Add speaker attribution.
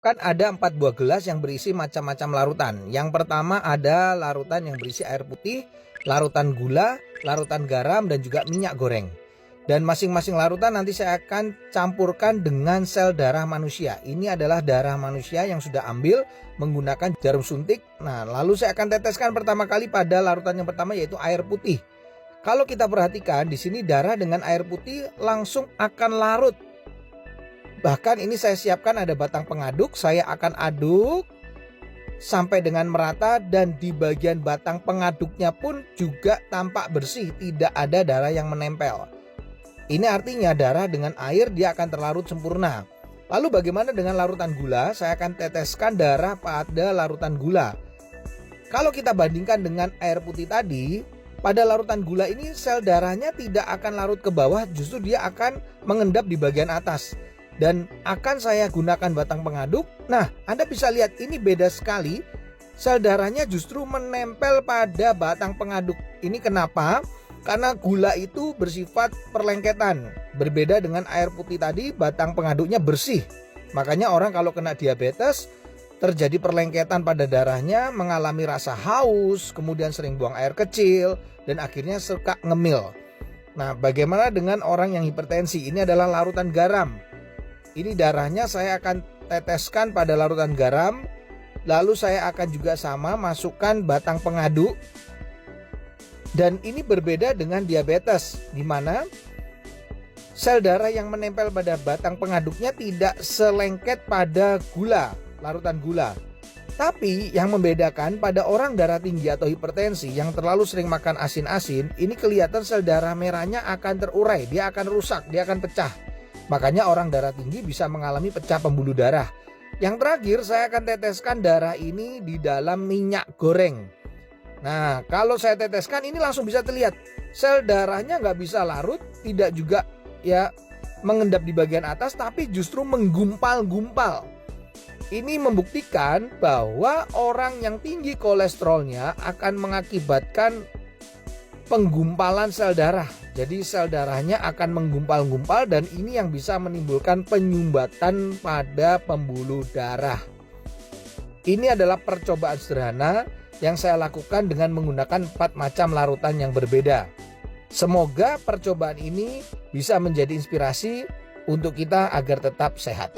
Speaker 1: Kan ada 4 buah gelas yang berisi macam-macam larutan. Yang pertama ada larutan yang berisi air putih, larutan gula, larutan garam, dan juga minyak goreng. Dan masing-masing larutan nanti saya akan campurkan dengan sel darah manusia. Ini adalah darah manusia yang sudah ambil menggunakan jarum suntik. Nah, lalu saya akan teteskan pertama kali pada larutan yang pertama, yaitu air putih. Kalau kita perhatikan di sini darah dengan air putih langsung akan larut. Bahkan ini saya siapkan ada batang pengaduk, saya akan aduk sampai dengan merata, dan di bagian batang pengaduknya pun juga tampak bersih, tidak ada darah yang menempel. Ini artinya darah dengan air dia akan terlarut sempurna. Lalu bagaimana dengan larutan gula? Saya akan teteskan darah pada larutan gula. Kalau kita bandingkan dengan air putih tadi, pada larutan gula ini sel darahnya tidak akan larut ke bawah, justru dia akan mengendap di bagian atas. Dan akan saya gunakan batang pengaduk. Nah, Anda bisa lihat ini beda sekali. Sel darahnya justru menempel pada batang pengaduk. Ini kenapa? Karena gula itu bersifat perlengketan. Berbeda dengan air putih tadi, batang pengaduknya bersih. Makanya orang kalau kena diabetes, terjadi perlengketan pada darahnya, mengalami rasa haus, kemudian sering buang air kecil, dan akhirnya suka ngemil. Nah, bagaimana dengan orang yang hipertensi? Ini adalah larutan garam. Ini darahnya saya akan teteskan pada larutan garam. Lalu saya akan juga sama masukkan batang pengaduk. Dan ini berbeda dengan diabetes, di mana sel darah yang menempel pada batang pengaduknya tidak selengket pada gula, larutan gula. Tapi yang membedakan pada orang darah tinggi atau hipertensi yang terlalu sering makan asin-asin, ini kelihatan sel darah merahnya akan terurai, dia akan rusak, dia akan pecah. Makanya orang darah tinggi bisa mengalami pecah pembuluh darah. Yang terakhir saya akan teteskan darah ini di dalam minyak goreng. Nah, kalau saya teteskan ini langsung bisa terlihat sel darahnya nggak bisa larut, tidak juga ya mengendap di bagian atas, tapi justru menggumpal-gumpal. Ini membuktikan bahwa orang yang tinggi kolesterolnya akan mengakibatkan penggumpalan sel darah. Jadi sel darahnya akan menggumpal-gumpal, dan ini yang bisa menimbulkan penyumbatan pada pembuluh darah. Ini adalah percobaan sederhana yang saya lakukan dengan menggunakan 4 macam larutan yang berbeda. Semoga percobaan ini bisa menjadi inspirasi untuk kita agar tetap sehat.